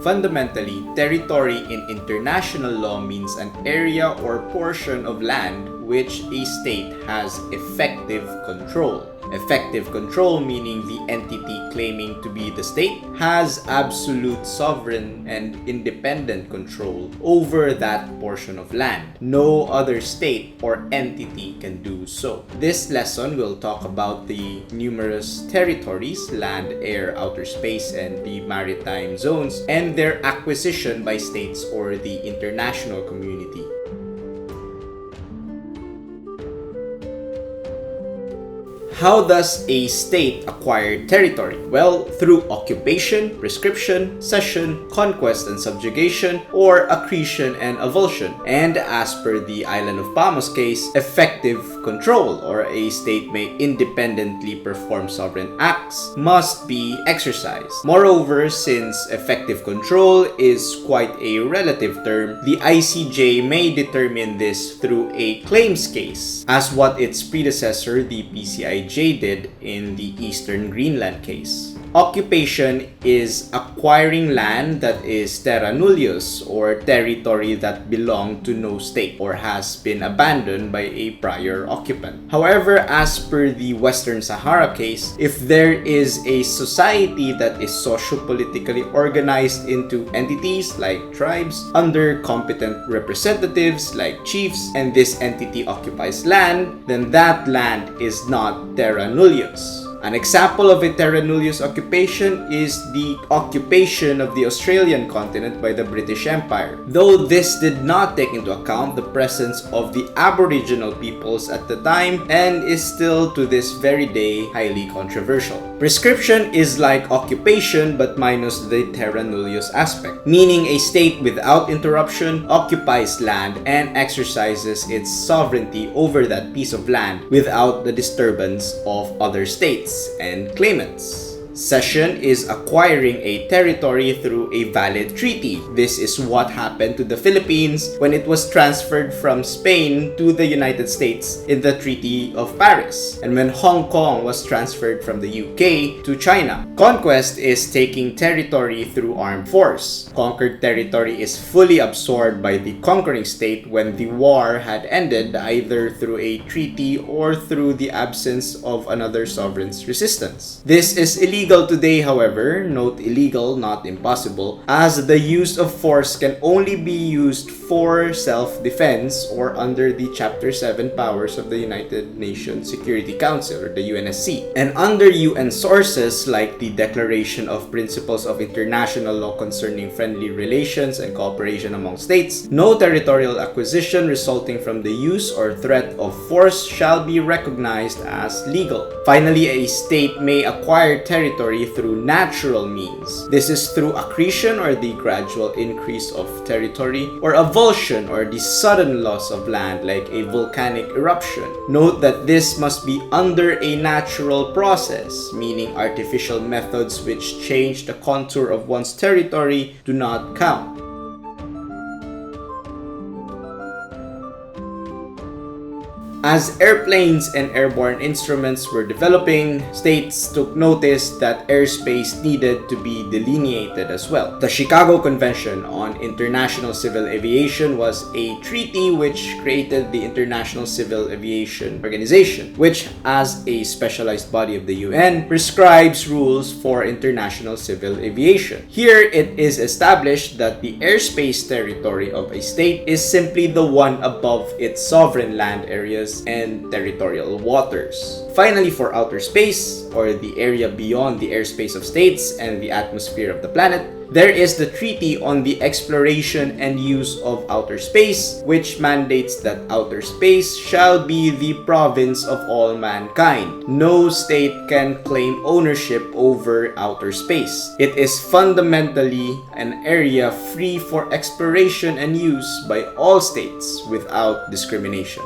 Fundamentally, territory in international law means an area or portion of land which a state has effective control. Effective control meaning the entity claiming to be the state has absolute sovereign and independent control over that portion of land. No other state or entity can do so. This lesson will talk about the numerous territories, land, air, outer space, and the maritime zones, and their acquisition by states or the international community. How does a state acquire territory? Well, through occupation, prescription, cession, conquest and subjugation, or accretion and avulsion. And as per the Island of Palmas case, effective control, or a state may independently perform sovereign acts, must be exercised. Moreover, since effective control is quite a relative term, the ICJ may determine this through a claims case, as what its predecessor, the PCIJ, did in the Eastern Greenland case. Occupation is acquiring land that is terra nullius, or territory that belonged to no state or has been abandoned by a prior occupant. However, as per the Western Sahara case, if there is a society that is socio-politically organized into entities like tribes under competent representatives like chiefs, and this entity occupies land, then that land is not terra nullius. An example of a terra nullius occupation is the occupation of the Australian continent by the British Empire, though this did not take into account the presence of the Aboriginal peoples at the time and is still to this very day highly controversial. Prescription is like occupation but minus the terra nullius aspect, meaning a state without interruption occupies land and exercises its sovereignty over that piece of land without the disturbance of other states and claimants. Cession is acquiring a territory through a valid treaty. This is what happened to the Philippines when it was transferred from Spain to the United States in the Treaty of Paris, and when Hong Kong was transferred from the UK to China. Conquest is taking territory through armed force. Conquered territory is fully absorbed by the conquering state when the war had ended, either through a treaty or through the absence of another sovereign's resistance. This is illegal today, however, note illegal, not impossible, as the use of force can only be used for self-defense or under the Chapter 7 powers of the United Nations Security Council, or the UNSC. And under UN sources like the Declaration of Principles of International Law Concerning Friendly Relations and Cooperation Among States, no territorial acquisition resulting from the use or threat of force shall be recognized as legal. Finally, a state may acquire territory through natural means. This is through accretion, or the gradual increase of territory, or avulsion, or the sudden loss of land like a volcanic eruption. Note that this must be under a natural process, meaning artificial methods which change the contour of one's territory do not count. As airplanes and airborne instruments were developing, states took notice that airspace needed to be delineated as well. The Chicago Convention on International Civil Aviation was a treaty which created the International Civil Aviation Organization, which, as a specialized body of the UN, prescribes rules for international civil aviation. Here, it is established that the airspace territory of a state is simply the one above its sovereign land areas and territorial waters. Finally, for outer space, or the area beyond the airspace of states and the atmosphere of the planet, there is the Treaty on the Exploration and Use of Outer Space, which mandates that outer space shall be the province of all mankind. No state can claim ownership over outer space. It is fundamentally an area free for exploration and use by all states without discrimination.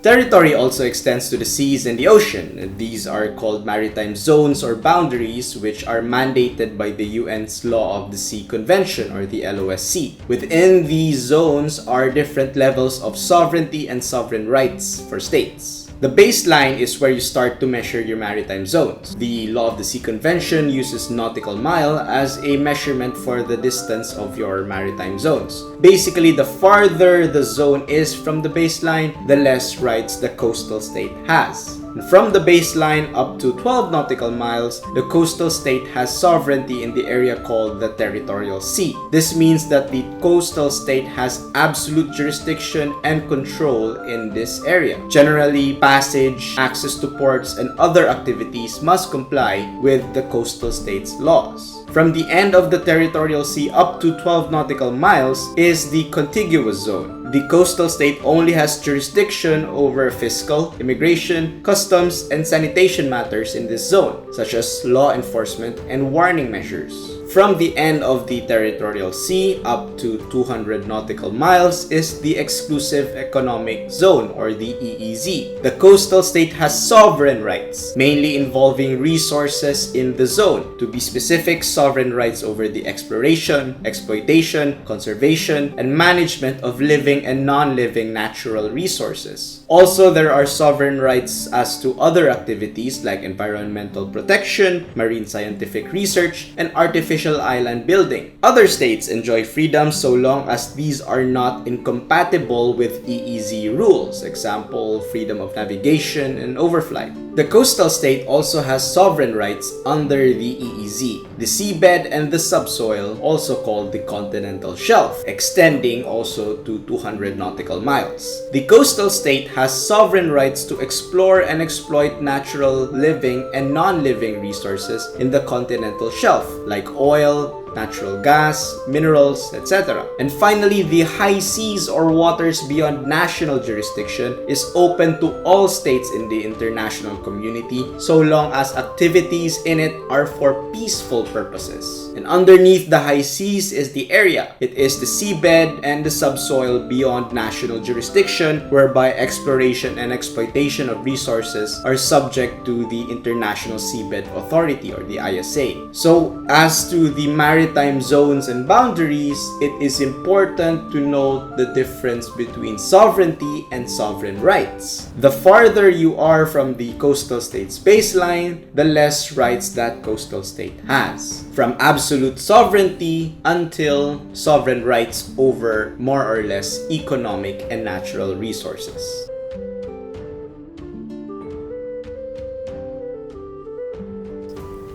Territory also extends to the seas and the ocean. These are called maritime zones or boundaries, which are mandated by the UN's Law of the Sea Convention or the LOSC. Within these zones are different levels of sovereignty and sovereign rights for states. The baseline is where you start to measure your maritime zones. The Law of the Sea Convention uses nautical mile as a measurement for the distance of your maritime zones. Basically, the farther the zone is from the baseline, the less rights the coastal state has. From the baseline up to 12 nautical miles, the coastal state has sovereignty in the area called the territorial sea. This means that the coastal state has absolute jurisdiction and control in this area. Generally, passage, access to ports, and other activities must comply with the coastal state's laws. From the end of the territorial sea up to 12 nautical miles is the contiguous zone. The coastal state only has jurisdiction over fiscal, immigration, customs, and sanitation matters in this zone, such as law enforcement and warning measures. From the end of the territorial sea up to 200 nautical miles is the exclusive economic zone or the EEZ. The coastal state has sovereign rights, mainly involving resources in the zone. To be specific, sovereign rights over the exploration, exploitation, conservation, and management of living and non-living natural resources. Also, there are sovereign rights as to other activities like environmental protection, marine scientific research, and artificial island building. Other states enjoy freedom so long as these are not incompatible with EEZ rules, example, freedom of navigation and overflight. The coastal state also has sovereign rights under the EEZ, the seabed and the subsoil, also called the continental shelf, extending also to 200 nautical miles. The coastal state has sovereign rights to explore and exploit natural living and non-living resources in the continental shelf, like oil, natural gas, minerals, etc. And finally, the high seas or waters beyond national jurisdiction is open to all states in the international community so long as activities in it are for peaceful purposes. And underneath the high seas is the area. It is the seabed and the subsoil beyond national jurisdiction, whereby exploration and exploitation of resources are subject to the International Seabed Authority or the ISA. So, as to the maritime zones and boundaries, it is important to note the difference between sovereignty and sovereign rights. The farther you are from the coastal state's baseline, the less rights that coastal state has. From absolute sovereignty until sovereign rights over more or less economic and natural resources.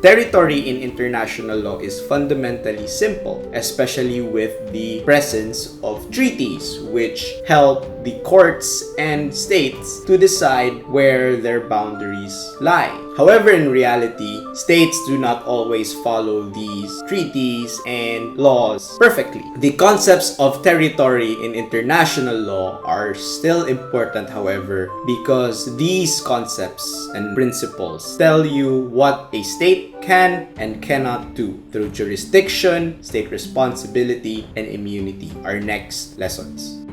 Territory in international law is fundamentally simple, especially with the presence of treaties, which help the courts and states to decide where their boundaries lie. However, in reality, states do not always follow these treaties and laws perfectly. The concepts of territory in international law are still important, however, because these concepts and principles tell you what a state can and cannot do through jurisdiction, state responsibility, and immunity. Our next lessons.